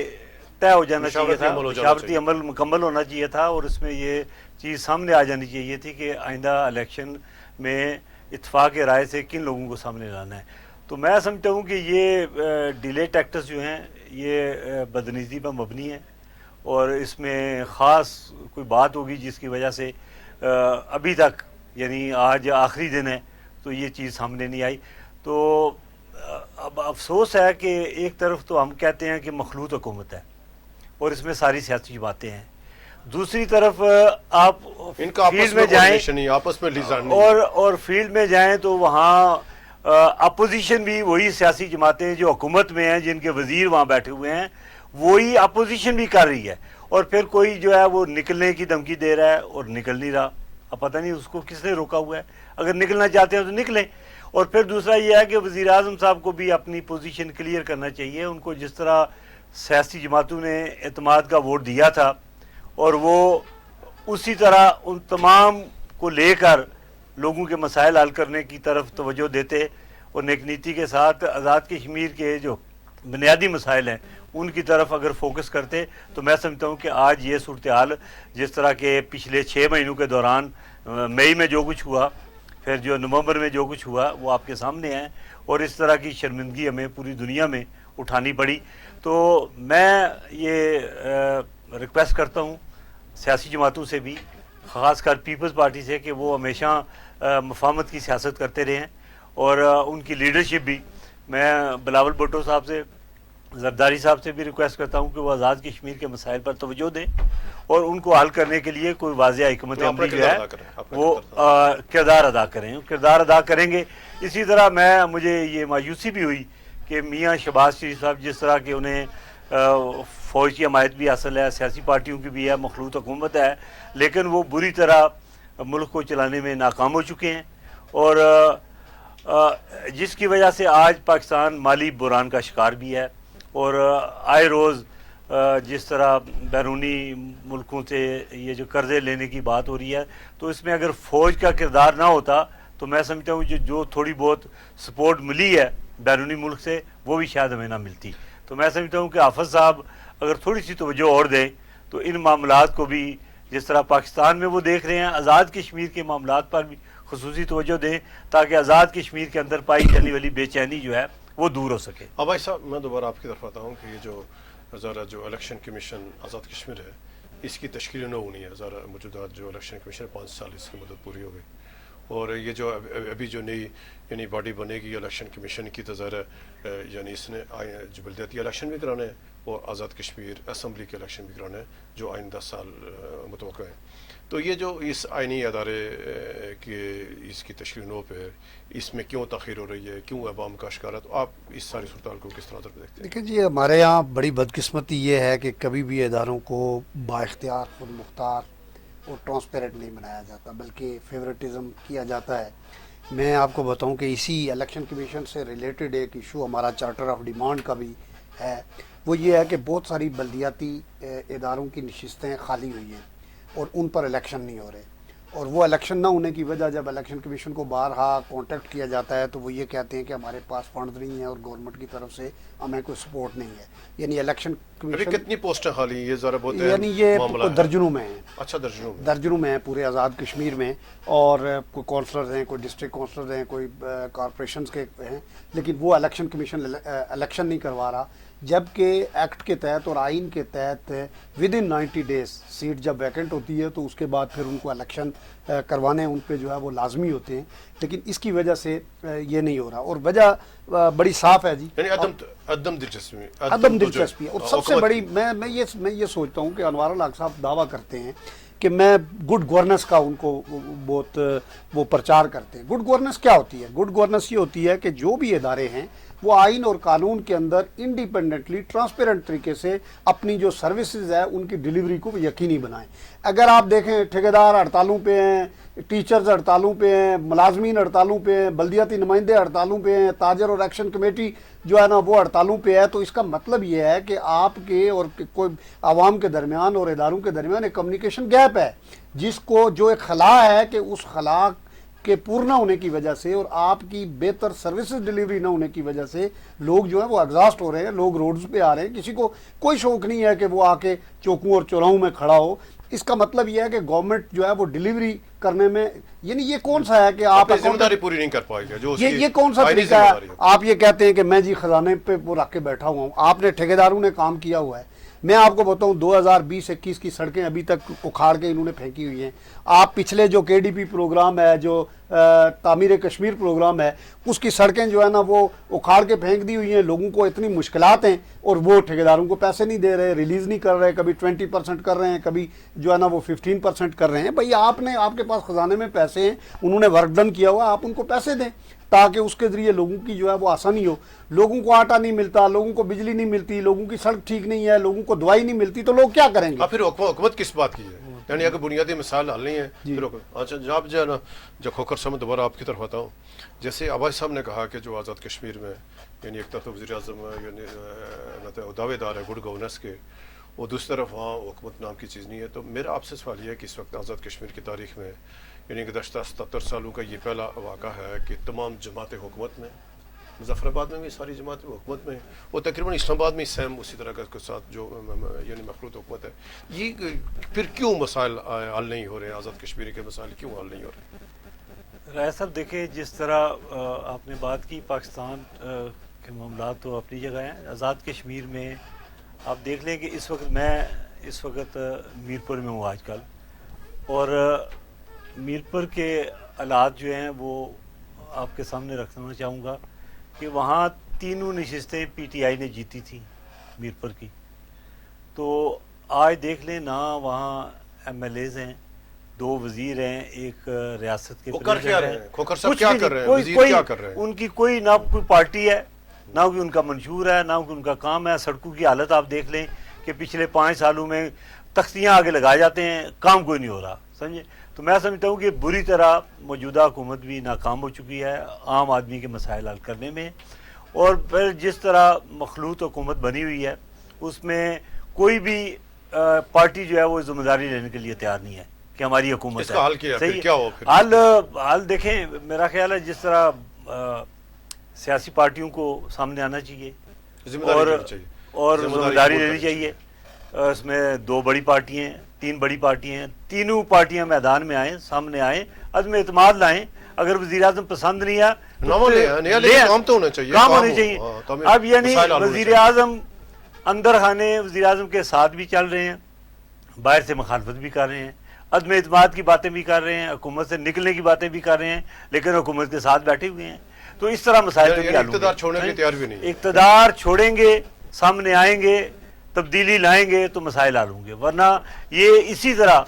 [SPEAKER 3] तय हो जाना चाहिए था, मशावरती अमल मुकम्मल होना चाहिए था, और इसमें ये चीज़ सामने आ जानी चाहिए थी कि आइंदा इलेक्शन में इत्तेफाक राय से किन लोगों को सामने लाना है। तो मैं समझता हूँ कि ये डिले टैक्टिस जो हैं ये बदनीति पर मबनी है, और इसमें ख़ास कोई बात होगी जिसकी वजह से अभी तक यानी आज आखिरी दिन है तो ये चीज़ सामने नहीं आई। तो अब अफसोस है कि एक तरफ तो हम कहते हैं कि मखलूत हुकूमत है और इसमें सारी सियासी बातें हैं, दूसरी तरफ आप फील्ड में जाएं
[SPEAKER 1] आपस में
[SPEAKER 3] और फील्ड में जाएं तो वहाँ अपोजिशन भी वही सियासी जमातें जो हुकूमत में हैं, जिनके वजीर वहाँ बैठे हुए हैं, वही अपोजिशन भी कर रही है, और फिर कोई जो है वो निकलने की धमकी दे रहा है और निकल नहीं रहा। अब पता नहीं उसको किसने रोका हुआ है, अगर निकलना चाहते हैं तो निकलें। और फिर दूसरा यह है कि वज़ीर आज़म साहब को भी अपनी पोजीशन क्लियर करना चाहिए। उनको जिस तरह सियासी जमातों ने एतमाद का वोट दिया था और वो उसी तरह उन तमाम को लेकर लोगों के मसाइल हल करने की तरफ तवज्जो देते और नेक नीति के साथ आज़ाद कश्मीर के जो बुनियादी मसाइल हैं उनकी तरफ अगर फोकस करते, तो मैं समझता हूँ कि आज ये सूरत हाल जिस तरह के पिछले 6 महीनों के दौरान मई में जो कुछ हुआ, फिर जो नवंबर में जो कुछ हुआ, वो आपके सामने है, और इस तरह की शर्मिंदगी हमें पूरी दुनिया में उठानी पड़ी। तो मैं ये रिक्वेस्ट करता हूँ सियासी जमातों से भी, ख़ासकर पीपल्स पार्टी से, कि वो हमेशा मफाहमत की सियासत करते रहें, और उनकी लीडरशिप भी, मैं बिलावल भुट्टो साहब से, जरदारी साहब से भी रिक्वेस्ट करता हूँ कि वो आज़ाद कश्मीर के मसाइल पर तवज्जो दें और उनको हल करने के लिए कोई वाज़ेह हिकमत अमली जो है वो किरदार अदा करें, किरदार अदा करेंगे। इसी तरह मुझे ये मायूसी भी हुई कि मियाँ शहबाज शरीफ साहब, जिस तरह के उन्हें फ़ौज की हमायत भी हासिल है, सियासी पार्टियों की भी है, मखलूत हुकूमत है, लेकिन वो बुरी तरह मुल्क को चलाने में नाकाम हो चुके हैं, और जिसकी वजह से आज पाकिस्तान माली बुरान का शिकार भी है। और आए रोज़ जिस तरह बैरूनी मुल्कों से ये जो कर्ज़े लेने की बात हो रही है, तो इसमें अगर फ़ौज का किरदार ना होता तो मैं समझता हूँ जो थोड़ी बहुत सपोर्ट मिली है बैरूनी मुल्क से, वो भी शायद हमें ना मिलती। तो मैं समझता हूँ कि हाफ़िज़ साहब अगर थोड़ी सी तवज्जो और दें तो इन मामलात को भी, जिस तरह पाकिस्तान में वो देख रहे हैं, आज़ाद कश्मीर के मामलात पर भी खुसूसी तवज्जो दें, ताकि आज़ाद कश्मीर के अंदर पाई जाने वाली बेचैनी जो है वो दूर हो सके।
[SPEAKER 1] अब भाई साहब, मैं दोबारा आपकी तरफ आता हूँ कि ये जो ज़रा जो इलेक्शन कमीशन आज़ाद कश्मीर है, इसकी तश्कील न होनी है। ज़रा मौजूदा जो इलेक्शन कमीशन 5 साल इसकी मदद पूरी हो गई, और ये जो अभी जो नई यानी बॉडी बनेगी इलेक्शन कमीशन की, तो ज़रा यानी इसने जो बल्दियाती इलेक्शन भी कराने हैं और आज़ाद कश्मीर असम्बली के इलेक्शन भी कराने हैं जो आइन 10 साल मुतवक्का है। तो ये जो इस आइनी अदारे के इसकी तश्कील नो पे इसमें क्यों तख़ीर हो रही है, क्यों अवाम का शिकार है, तो आप इस सारी सूरत को किस तरह से देखते हैं?
[SPEAKER 2] देखिए जी, हमारे यहाँ बड़ी बदकिस्मती ये है कि कभी भी इदारों को बाइख्तियार, खुद मुख्तार और ट्रांसपेरेंट नहीं बनाया जाता, बल्कि फेवरेटिज़म किया जाता है। मैं आपको बताऊं कि इसी इलेक्शन कमीशन से रिलेटेड एक इशू हमारा चार्टर ऑफ डिमांड का भी है। वो ये है कि बहुत सारी बल्दियाती इदारों की नशिस्तें खाली हुई हैं और उन पर इलेक्शन नहीं हो रहे। اور وہ الیکشن نہ ہونے کی وجہ جب الیکشن کمیشن کو بارہا کانٹیکٹ کیا جاتا ہے تو وہ یہ کہتے ہیں کہ ہمارے پاس فنڈز نہیں ہیں اور گورنمنٹ کی طرف سے ہمیں کوئی سپورٹ نہیں ہے. یعنی الیکشن
[SPEAKER 1] ابھی
[SPEAKER 2] کمیشن
[SPEAKER 1] کتنی پوسٹیں خالی یہ ذرا بہت
[SPEAKER 2] یعنی یہ
[SPEAKER 1] معاملہ ہے.
[SPEAKER 2] درجنوں میں ہیں.
[SPEAKER 1] اچھا درجنوں میں.
[SPEAKER 2] درجنوں میں ہیں پورے آزاد کشمیر میں. اور کوئی کونسلرز ہیں, کوئی ڈسٹرکٹ کونسلرز ہیں, کوئی کارپوریشنز کے ہیں, لیکن وہ الیکشن کمیشن الیکشن نہیں کروا رہا. جبکہ ایکٹ کے تحت اور آئین کے تحت ود ان 90 days سیٹ جب ویکنٹ ہوتی ہے تو اس کے بعد پھر ان کو الیکشن کروانے ان پہ جو ہے وہ لازمی ہوتے ہیں. لیکن اس کی وجہ سے یہ نہیں ہو رہا, اور وجہ بڑی صاف ہے جی,
[SPEAKER 1] یعنی عدم دلچسپی.
[SPEAKER 2] عدم دلچسپی ہے. اور سب سے بڑی میں یہ سوچتا ہوں کہ انوار الحق صاحب دعویٰ کرتے ہیں کہ میں گڈ گورننس کا ان کو بہت وہ پرچار کرتے ہیں. گڈ گورننس کیا ہوتی ہے؟ گڈ گورننس یہ ہوتی ہے کہ جو بھی ادارے ہیں وہ آئین اور قانون کے اندر انڈیپینڈنٹلی ٹرانسپیرنٹ طریقے سے اپنی جو سروسز ہے ان کی ڈیلیوری کو یقینی بنائیں. اگر آپ دیکھیں ٹھیکیدار ہڑتالوں پہ ہیں, ٹیچرز ہڑتالوں پہ ہیں, ملازمین ہڑتالوں پہ ہیں, بلدیاتی نمائندے ہڑتالوں پہ ہیں, تاجر اور ایکشن کمیٹی جو ہے نا وہ ہڑتالوں پہ ہے, تو اس کا مطلب یہ ہے کہ آپ کے اور کوئی عوام کے درمیان اور اداروں کے درمیان ایک کمیونیکیشن گیپ ہے, جس کو جو ایک خلا ہے کہ اس خلا کے پور نہ ہونے کی وجہ سے اور آپ کی بہتر سروسز ڈیلیوری نہ ہونے کی وجہ سے لوگ جو ہیں وہ ایگزاسٹ ہو رہے ہیں, لوگ روڈز پہ آ رہے ہیں. کسی کو کوئی شوق نہیں ہے کہ وہ آ کے چوکوں اور چوراہوں میں کھڑا ہو. اس کا مطلب یہ ہے کہ گورنمنٹ جو ہے وہ ڈیلیوری کرنے میں, یعنی یہ کون سا ہے کہ آپ
[SPEAKER 1] ذمہ داری پوری نہیں کر پائے گا. جو
[SPEAKER 2] یہ کون سا طریقہ ہے؟ آپ یہ کہتے ہیں کہ میں جی خزانے پہ وہ رکھ کے بیٹھا ہوا ہوں. آپ نے ٹھیکیداروں نے کام کیا ہوا ہے. میں آپ کو بتاؤں 2020-21 کی سڑکیں ابھی تک اکھاڑ کے انہوں نے پھینکی ہوئی ہیں. آپ پچھلے جو KDP پروگرام ہے, جو تعمیر کشمیر پروگرام ہے, اس کی سڑکیں جو ہے نا وہ اکھاڑ کے پھینک دی ہوئی ہیں. لوگوں کو اتنی مشکلات ہیں اور وہ ٹھیکیداروں کو پیسے نہیں دے رہے, ریلیز نہیں کر رہے. کبھی 20% کر رہے ہیں, کبھی جو ہے نا وہ 15% کر رہے ہیں. بھائی آپ کے پاس خزانے میں پیسے ہیں, انہوں نے ورک ڈن کیا ہوا, آپ ان کو پیسے دیں تاکہ اس کے ذریعے لوگوں کی جو ہے وہ آسانی ہو. لوگوں کو آٹا نہیں ملتا, لوگوں کو بجلی نہیں ملتی, لوگوں کی سڑک ٹھیک نہیں ہے, لوگوں کو دوائی نہیں ملتی, تو لوگ کیا کریں گے؟
[SPEAKER 1] پھر حکومت کس بات کی ہے؟ یعنی اگر بنیادی مسائل حل نہیں ہے. اچھا جناب جو ہے نا, جو کھوکھر صاحب میں دوبارہ آپ کی طرف آتا ہوں. جیسے عباس صاحب نے کہا کہ جو آزاد کشمیر میں یعنی ایک طرف وزیر اعظم یعنی دعوے دار ہے گڈ گورننس کے, اور دوسری طرف وہاں حکومت نام کی چیز نہیں ہے. تو میرا آپ سے سوال یہ ہے کہ اس وقت آزاد کشمیر کی تاریخ میں یعنی گزشتہ 77 سالوں کا یہ پہلا واقعہ ہے کہ تمام جماعتیں حکومت میں, مظفر آباد میں بھی ساری جماعتیں حکومت میں, اور تقریباً اسلام آباد میں سیم اسی طرح کے ساتھ جو یعنی مخلوط حکومت ہے. یہ پھر کیوں مسائل حل نہیں ہو رہے ہیں؟ آزاد کشمیر کے مسائل کیوں حل نہیں ہو رہے؟
[SPEAKER 3] رائے صاحب دیکھیں, جس طرح آپ نے بات کی پاکستان کے معاملات تو اپنی جگہ ہیں. آزاد کشمیر میں آپ دیکھ لیں کہ اس وقت میرپور میں ہوں آج کل, اور میرپور کے حالات جو ہیں وہ آپ کے سامنے رکھنا چاہوں گا کہ وہاں تینوں نشستیں PTI نے جیتی تھیں میرپور کی. تو آج دیکھ لیں نہ وہاں MLAs ہیں, 2 وزیر ہیں, ایک ریاست کے
[SPEAKER 1] کھوکھر صاحب کیا کر رہے ہیں, وزیر کیا کر رہے ہیں؟
[SPEAKER 3] ان کی کوئی نہ کوئی پارٹی ہے, نہ کوئی ان کا منشور ہے, نہ کوئی ان کا کام ہے. سڑکوں کی حالت آپ دیکھ لیں کہ پچھلے 5 سالوں میں تختیاں آگے لگائے جاتے ہیں, کام کوئی نہیں ہو رہا, سمجھے. تو میں سمجھتا ہوں کہ بری طرح موجودہ حکومت بھی ناکام ہو چکی ہے عام آدمی کے مسائل حل کرنے میں. اور پھر جس طرح مخلوط حکومت بنی ہوئی ہے اس میں کوئی بھی پارٹی جو ہے وہ ذمہ داری لینے کے لیے تیار نہیں ہے کہ ہماری حکومت
[SPEAKER 1] اس کا حل کیا ہے؟ کیا ہو پھر
[SPEAKER 3] حل دیکھیں, میرا خیال ہے جس طرح سیاسی پارٹیوں کو سامنے آنا چاہیے اور ذمہ داری لینی چاہیے. اس میں 2 بڑی پارٹیاں ہیں, 3 بڑی پارٹیاں ہیں, تینوں پارٹیاں میدان میں آئیں, سامنے آئیں, عزم اعتماد لائیں. اگر وزیر اعظم پسند نہیں ہے
[SPEAKER 1] کام تو ہونا چاہیے,
[SPEAKER 3] کام ہونے چاہیے. اب یعنی وزیر اعظم اندر خانے وزیر اعظم کے ساتھ بھی چل رہے ہیں, باہر سے مخالفت بھی کر رہے ہیں, عدم اعتماد کی باتیں بھی کر رہے ہیں, حکومت سے نکلنے کی باتیں بھی کر رہے ہیں, لیکن حکومت کے ساتھ بیٹھے ہوئے ہیں. تو اس طرح مسائل
[SPEAKER 1] اقتدار چھوڑنے کے تیار بھی نہیں.
[SPEAKER 3] اقتدار چھوڑیں گے, سامنے آئیں گے, تبدیلی لائیں گے تو مسائل حل ہوں گے. ورنہ یہ اسی طرح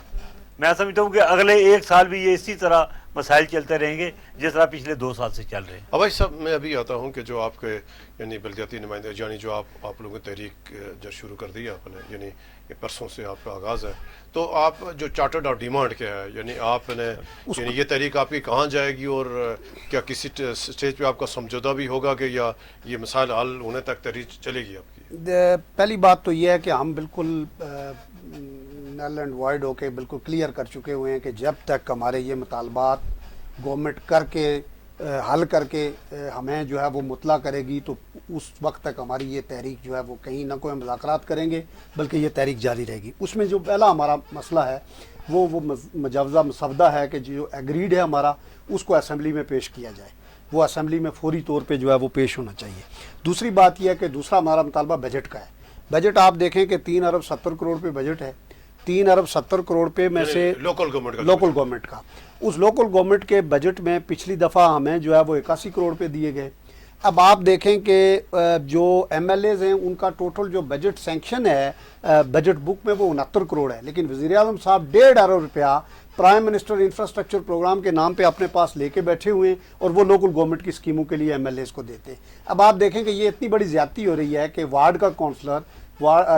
[SPEAKER 3] میں سمجھتا ہوں کہ اگلے 1 سال بھی یہ اسی طرح مسائل چلتے رہیں گے جس طرح پچھلے 2 سال سے چل رہے ہیں.
[SPEAKER 1] ابھی صاحب میں ابھی آتا ہوں کہ جو آپ کے یعنی بلدیاتی نمائندے یعنی جو آپ لوگوں نے تحریک جو شروع کر دی آپ نے, یعنی پرسوں سے آپ کا آغاز ہے, تو آپ جو چارٹرڈ آف ڈیمانڈ کیا ہے, یعنی آپ نے یعنی یہ تحریک آپ کی کہاں جائے گی, اور کیا کسی سٹیج پہ آپ کا سمجھوتہ بھی ہوگا کہ یا یہ مسائل حل ہونے تک تحریک چلے گی آپ کی؟
[SPEAKER 2] پہلی بات تو یہ ہے کہ ہم بالکل نل اینڈ وائڈ ہو کے بالکل کلیئر کر چکے ہوئے ہیں کہ جب تک ہمارے یہ مطالبات گورنمنٹ کر کے حل کر کے ہمیں جو ہے وہ مطلع کرے گی تو اس وقت تک ہماری یہ تحریک جو ہے وہ کہیں نہ کوئی مذاکرات کریں گے بلکہ یہ تحریک جاری رہے گی. اس میں جو پہلا ہمارا مسئلہ ہے وہ مجوزہ مسودہ ہے کہ جو ایگریڈ ہے ہمارا اس کو اسمبلی میں پیش کیا جائے. وہ اسمبلی میں فوری طور پہ جو ہے وہ پیش ہونا چاہیے. دوسری بات یہ ہے کہ دوسرا ہمارا مطالبہ بجٹ کا ہے. بجٹ آپ دیکھیں کہ 3 ارب 70 کروڑ پہ بجٹ ہے. 3 ارب 70 کروڑ پہ میں سے
[SPEAKER 1] لوکل
[SPEAKER 2] گورنمنٹ کا اس لوکل گورنمنٹ کے بجٹ میں پچھلی دفعہ ہمیں جو ہے وہ 81 کروڑ پہ دیے گئے. اب آپ دیکھیں کہ جو ایم ایل ایز ہیں ان کا ٹوٹل جو بجٹ سینکشن ہے بجٹ بک میں وہ 69 کروڑ ہے, لیکن وزیر اعظم صاحب 1.5 ارب روپیہ پرائم منسٹر انفراسٹرکچر پروگرام کے نام پہ اپنے پاس لے کے بیٹھے ہوئے ہیں اور وہ لوکل گورنمنٹ کی اسکیموں کے لیے ایم ایل ایز کو دیتے ہیں. اب آپ دیکھیں کہ یہ اتنی بڑی زیادتی ہو رہی ہے کہ وارڈ کا کونسلر,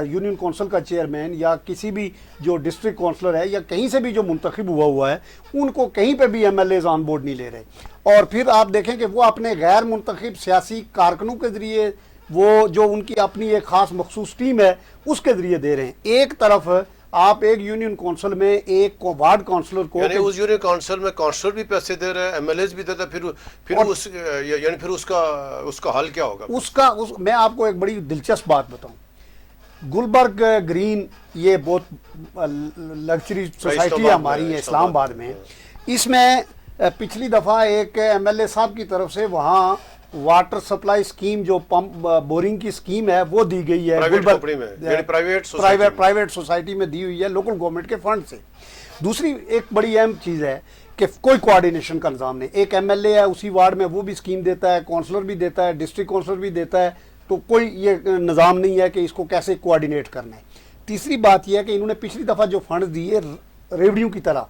[SPEAKER 2] یونین کونسل کا چیئرمین یا کسی بھی جو ڈسٹرکٹ کونسلر ہے یا کہیں سے بھی جو منتخب ہوا ہے ان کو کہیں پہ بھی M L As on board نہیں لے رہے. اور پھر آپ دیکھیں کہ وہ اپنے غیر منتخب سیاسی کارکنوں کے ذریعے وہ جو ان کی اپنی ایک خاص مخصوص ٹیم ہے اس کے ذریعے دے رہے ہیں. ایک طرف آپ ایک یونین کونسل میں ایک وارڈ کونسلر کو
[SPEAKER 1] یعنی اس یونین کونسل میں کونسلر بھی پیسے دے رہے ہیں, ایم ایل ایز بھی دیتا ہے, پھر اس کا حل کیا ہوگا؟
[SPEAKER 2] میں آپ کو ایک بڑی دلچسپ بات بتاؤں. گلبرگ گرین یہ بہت لگژری سوسائٹی ہماری ہے اسلام آباد میں. اس میں پچھلی دفعہ ایک ایم ایل اے صاحب کی طرف سے وہاں واٹر سپلائی اسکیم جو پمپ بورنگ کی اسکیم ہے وہ دی گئی ہے پرائیویٹ سوسائٹی میں دی ہوئی ہے لوکل گورنمنٹ کے فنڈ سے. دوسری ایک بڑی اہم چیز ہے کہ کوئی کوآرڈینیشن کا نظام نہیں. ایک ایم ایل اے ہے اسی وارڈ میں وہ بھی اسکیم دیتا ہے, کونسلر بھی دیتا ہے, ڈسٹرکٹ کونسلر بھی دیتا ہے, تو کوئی یہ نظام نہیں ہے کہ اس کو کیسے کوآرڈینیٹ کرنا ہے. تیسری بات یہ ہے کہ انہوں نے پچھلی دفعہ جو فنڈز دیے ریوڈیو کی طرح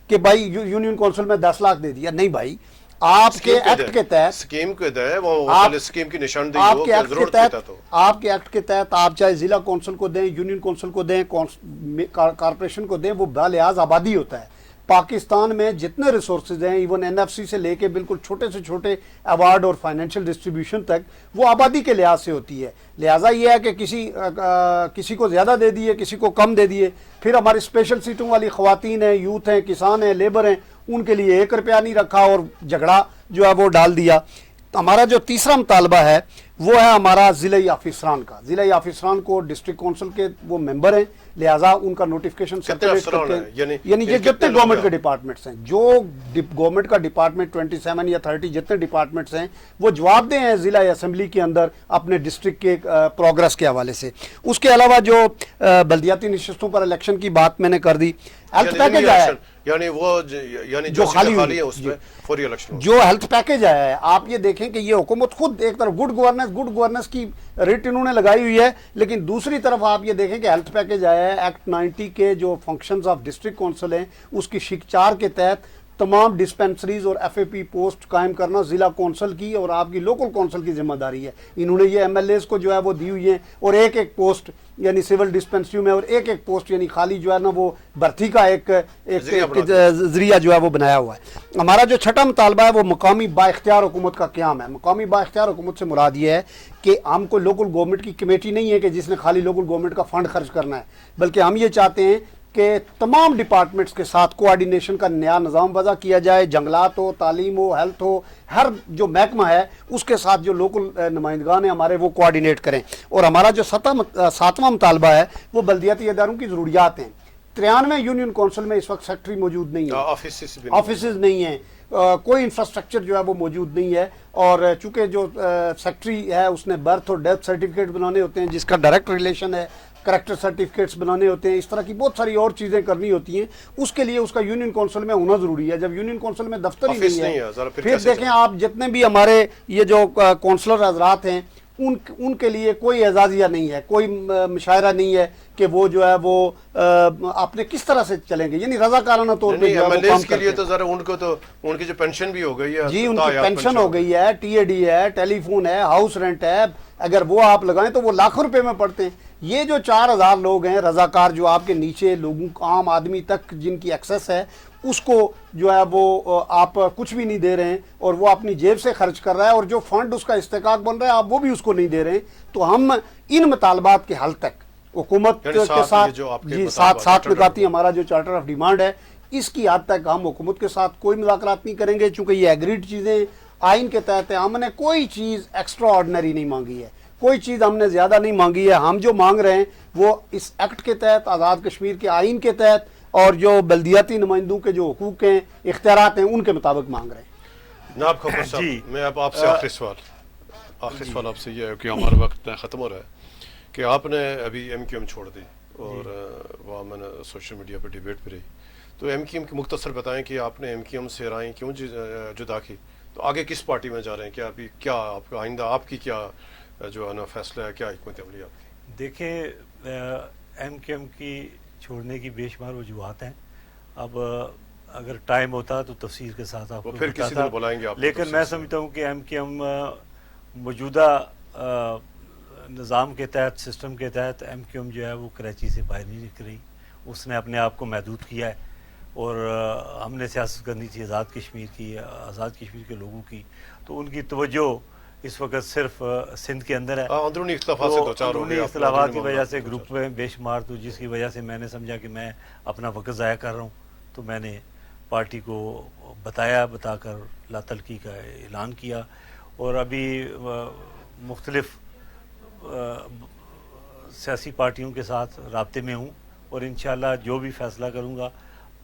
[SPEAKER 2] کہ بھائی یونین کونسل میں 10 لاکھ دے دیا. نہیں بھائی, آپ کے ایکٹ کے تحت آپ کے ایکٹ کے تحت آپ چاہے ضلع کونسل کو دیں, یونین کونسل کو دیں, کارپوریشن کو دیں, وہ بلحاظ آبادی ہوتا ہے. پاکستان میں جتنے ریسورسز ہیں ایون این ایف سی سے لے کے بالکل چھوٹے سے چھوٹے ایوارڈ اور فائنینشیل ڈسٹریبیوشن تک وہ آبادی کے لحاظ سے ہوتی ہے. لہٰذا یہ ہے کہ کسی کو زیادہ دے دیے, کسی کو کم دے دیے. پھر ہماری اسپیشل سیٹوں والی خواتین ہیں, یوتھ ہیں, کسان ہیں, لیبر ہیں, ان کے لیے 1 روپیہ نہیں رکھا اور جھگڑا جو ہے وہ ڈال دیا. ہمارا جو تیسرا مطالبہ ہے وہ ہے ہمارا ضلعی آفیسران کا. ضلعی آفیسران کو ڈسٹرکٹ کونسل کے وہ ممبر ہیں, لہٰذا ان کا نوٹیفیکیشن سرکولیٹ کرتے ہیں. یعنی جتنے گورنمنٹ کے ڈپارٹمنٹس ہیں, جو گورنمنٹ کا ڈپارٹمنٹ 27 یا 30 جتنے ڈپارٹمنٹس ہیں وہ جواب دیں ہیں ضلع اسمبلی کے اندر اپنے ڈسٹرکٹ کے پروگرس کے حوالے سے. اس کے علاوہ جو بلدیاتی نشستوں پر الیکشن کی بات میں نے کر دی, ہیلتھ پیکیج آیا ہے جو خالی ہے اس میں فوری الیکشن, جو ہیلتھ پیکیج آیا ہے. آپ یہ دیکھیں کہ یہ حکومت خود ایک طرف گڈ گورننس کی ریٹ انہوں نے لگائی ہوئی ہے, لیکن دوسری طرف آپ یہ دیکھیں کہ ہیلتھ پیکیج آیا ہے. ایکٹ 90 کے جو فنکشنز آف ڈسٹرکٹ کونسل ہیں اس کی شق 4 کے تحت تمام ڈسپینسریز اور ایف اے پی پوسٹ قائم کرنا ضلع کونسل کی اور آپ کی لوکل کونسل کی ذمہ داری ہے. انہوں نے یہ ایم ایل ایز کو جو ہے وہ دی ہوئی ہیں, اور ایک پوسٹ یعنی سول ڈسپینسری میں اور ایک پوسٹ یعنی خالی جو ہے نا وہ بھرتی کا ایک ذریعہ جو ہے وہ بنایا ہوا ہے. ہمارا جو چھٹا مطالبہ ہے وہ مقامی با اختیار حکومت کا قیام ہے. مقامی با اختیار حکومت سے مراد یہ ہے کہ ہم کو لوکل گورنمنٹ کی کمیٹی نہیں ہے کہ جس نے خالی لوکل گورنمنٹ کا فنڈ خرچ کرنا ہے, بلکہ ہم یہ چاہتے ہیں کہ تمام ڈپارٹمنٹس کے ساتھ کوآرڈینیشن کا نیا نظام وضع کیا جائے. جنگلات ہو, تعلیم ہو, ہیلتھ ہو, ہر جو محکمہ ہے اس کے ساتھ جو لوکل نمائندگان ہیں ہمارے وہ کوآرڈینیٹ کریں. اور ہمارا جو 7واں مطالبہ ہے وہ بلدیاتی اداروں کی ضروریات ہیں. 93 یونین کونسل میں اس وقت سیکٹری موجود نہیں ہے, آفیسز نہیں ہیں, کوئی انفراسٹرکچر جو ہے وہ موجود نہیں ہے. اور چونکہ جو سیکٹری ہے اس نے برتھ اور ڈیتھ سرٹیفکیٹ بنانے ہوتے ہیں جس کا ڈائریکٹ ریلیشن ہے, کریکٹر سرٹیفکیٹس بنانے ہوتے ہیں, اس طرح کی بہت ساری اور چیزیں کرنی ہوتی ہیں. اس کے لیے اس کا یونین کونسل میں ہونا ضروری ہے. جب یونین کونسل میں دفتر ہی نہیں ہے, پھر دیکھیں آپ جتنے بھی ہمارے یہ جو کونسلر حضرات ہیں ان کے لیے کوئی اعزازیہ نہیں ہے, کوئی مشاعرہ نہیں ہے کہ وہ جو ہے وہ اپنے کس طرح سے چلیں گے, یعنی رضاکارانہ طور پہ
[SPEAKER 1] کے لیے تو ذرا ان کی جو پینشن بھی ہو گئی ہے.
[SPEAKER 2] جی, ان کی پینشن ہو گئی ہے, ٹی اے ڈی ہے, ٹیلی فون ہے, ہاؤس رینٹ ہے, اگر وہ آپ لگائیں تو وہ لاکھوں روپے میں پڑتے ہیں. یہ جو 4000 لوگ ہیں رضاکار جو آپ کے نیچے لوگوں عام آدمی تک جن کی ایکسیس ہے اس کو جو ہے وہ آپ کچھ بھی نہیں دے رہے ہیں اور وہ اپنی جیب سے خرچ کر رہا ہے, اور جو فنڈ اس کا استحقاق بن رہا ہے آپ وہ بھی اس کو نہیں دے رہے ہیں. تو ہم ان مطالبات کے حل تک हुकूमत
[SPEAKER 1] यानी
[SPEAKER 2] के
[SPEAKER 1] साथ
[SPEAKER 2] साथ
[SPEAKER 1] ये जो आपके
[SPEAKER 2] जी
[SPEAKER 1] मुताबिक
[SPEAKER 2] साथ
[SPEAKER 1] चार्टर
[SPEAKER 2] लगाती हमारा जो चार्टर ऑफ डिमांड है, इसकी हद तक हम हुकूमत के साथ कोई मुज़ाकरात नहीं करेंगे, चूँकि ये एग्रीड चीज़ें आइन के तहत है। हमने कोई चीज़ एक्स्ट्रा ऑर्डिनरी नहीं मांगी है, कोई चीज़ हमने ज़्यादा नहीं मांगी है। हम जो मांग रहे हैं वो इस एक्ट के तहत, आज़ाद कश्मीर के आइन के तहत और जो बल्दियाती नुमाइंदों के जो हुकूक हैं, इख्तियारात हैं, उनके मुताबिक मांग रहे हैं।
[SPEAKER 1] जनाब खबर
[SPEAKER 3] जी।
[SPEAKER 1] साहब, मैं अब आपसे आखिरी सवाल आपसे ये है कि हमारा वक्त ख़त्म हो रहा है कि आपने अभी MQM छोड़ दी और वहाँ मैंने सोशल मीडिया पर डिबेट भी रही, तो MQM की मुख्तसर बताएं कि आपने MQM से राय क्यों जुदा की, तो आगे किस पार्टी में जा रहे हैं, क्या अभी क्या आपका आइंदा आपकी क्या जो है ना फैसला है, क्या हिकमत अमली आपकी?
[SPEAKER 3] देखिए MQM की छोड़ने की बेशुमार वजूहत हैं। अब अगर टाइम होता तो तफसील के साथ आपको
[SPEAKER 1] फिर किसी
[SPEAKER 3] बताता,
[SPEAKER 1] दिन बुलाएंगे आपको
[SPEAKER 3] लेकिन
[SPEAKER 1] तफसील
[SPEAKER 3] मैं
[SPEAKER 1] से।
[SPEAKER 3] समझता हूँ कि MQM मौजूदा निज़ाम के तहत, सिस्टम के तहत MQM जो है वो कराची से बाहर नहीं निकल रही, उसने अपने आप को महदूद किया है। और हमने सियासत करनी थी आज़ाद कश्मीर की, आज़ाद कश्मीर के लोगों की, तो उनकी तवज्जो इस वक्त सिर्फ सिंध के अंदर है।
[SPEAKER 1] अंदरूनी इख्तलाफात से दो चार हो गए,
[SPEAKER 3] इख्तलाफात की वजह से ग्रुप में बेशुमार, तो जिसकी वजह से मैंने समझा कि मैं अपना वक्त ज़ाया कर रहा हूँ, तो मैंने पार्टी को बताकर लातलकी का ऐलान किया। और अभी मुख्तलिफ सियासी पार्टियों के साथ राब्ते में हूँ और इंशाअल्लाह जो भी फ़ैसला करूँगा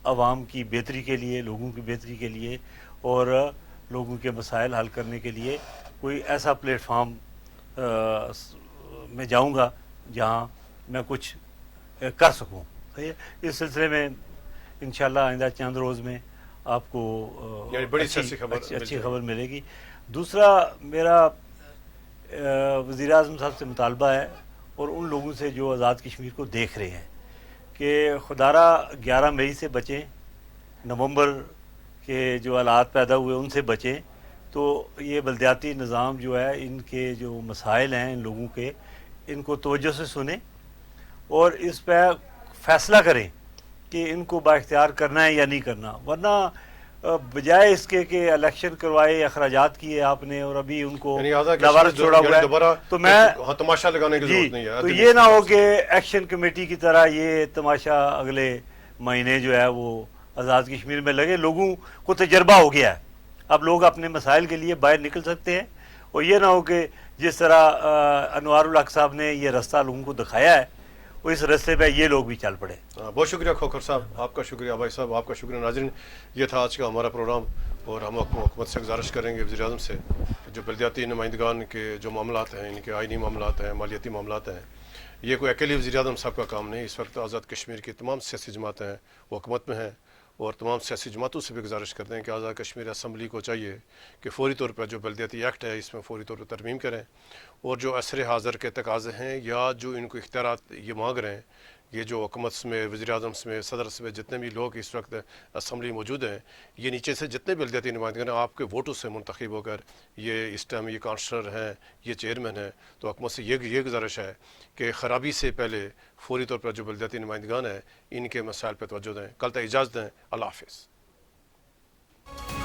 [SPEAKER 3] आवाम की बेहतरी के लिए, लोगों की बेहतरी के लिए और लोगों के मसाइल हल करने के लिए कोई ऐसा प्लेटफार्म में जाऊंगा जहां मैं कुछ कर सकूं। सही है, इस सिलसिले में इंशाल्लाह आइंदा चंद रोज़ में आपको
[SPEAKER 1] यानी बड़ी अच्छी
[SPEAKER 3] खबर मिलेगी। दूसरा मेरा वज़ीर-ए-आज़म साहब से मुतालबा है और उन लोगों से जो आज़ाद कश्मीर को देख रहे हैं कि खुदारा 11 मई से बचें, नवंबर के जो हालात पैदा हुए उनसे बचें। तो ये बल्दियाती निज़ाम जो है, इनके जो मसाइल हैं इन लोगों के, इनको तवज्जो से सुने और इस पर फैसला करें कि इनको बाइख्तियार करना है या नहीं करना। वरना बजाय इसके कि इलेक्शन करवाए, अखराजात किए आपने और अभी उनको लावारिस छोड़ा हुआ है, तो मैं
[SPEAKER 1] तमाशा लगाने की जरूरत नहीं है।
[SPEAKER 3] तो ये ना हो कि एक्शन कमेटी की तरह ये तमाशा अगले महीने जो है वो आज़ाद कश्मीर में लगे। लोगों को तजर्बा हो गया है, अब लोग अपने मसाइल के लिए बाहर निकल सकते हैं। और ये ना हो कि जिस तरह अनवारुल हक साहब ने ये रास्ता लोगों को दिखाया है, वो इस रास्ते पे ये लोग भी चल पड़े।
[SPEAKER 1] बहुत शुक्रिया खोखर साहब, आपका शुक्रिया भाई साहब, आपका शुक्रिया नाज़रीन। ये था आज का हमारा प्रोग्राम और हम हुकूमत से गुजारिश करेंगे, वज़ीर-ए-आज़म से, जो बल्दियाती नुमाइंदगान के जो मामलात हैं, इनके आइनी मामलात हैं, मालियाती मामलात हैं, ये कोई अकेले वज़ीर-ए-आज़म साहब का काम नहीं। इस वक्त आज़ाद कश्मीर की तमाम सियासी जमातें हैं वो हुकूमत में हैं और तमाम सियासी जमातों से भी गुजारिश करते हैं कि आज़ाद कश्मीर असम्बली को चाहिए कि फौरी तौर पर जो बल्दियाती एक्ट है इसमें फौरी तौर पर तरमीम करें और जो असर हाज़र के तकाज़े हैं या जो इनको इख्तियारात ये मांग रहे हैं, ये जो हुकूमत में, वज़ीर-ए-आज़म में, सदर में जितने भी लोग इस वक्त असम्बली मौजूद हैं, ये नीचे से जितने बल्दियाती नुमाइंदगान आपके वोटों से मुंतखब होकर ये इस टाइम ये काउंसलर हैं, ये चेयरमैन हैं, तो हुकूमत से ये गुजारिश है कि ख़राबी से पहले फौरी तौर पर जो बल्दियाती नुमाइंदगान हैं इनके मसाइल पर तवज्जो दें। कल तक इजाज़त दें, अल्लाह हाफ़िज़।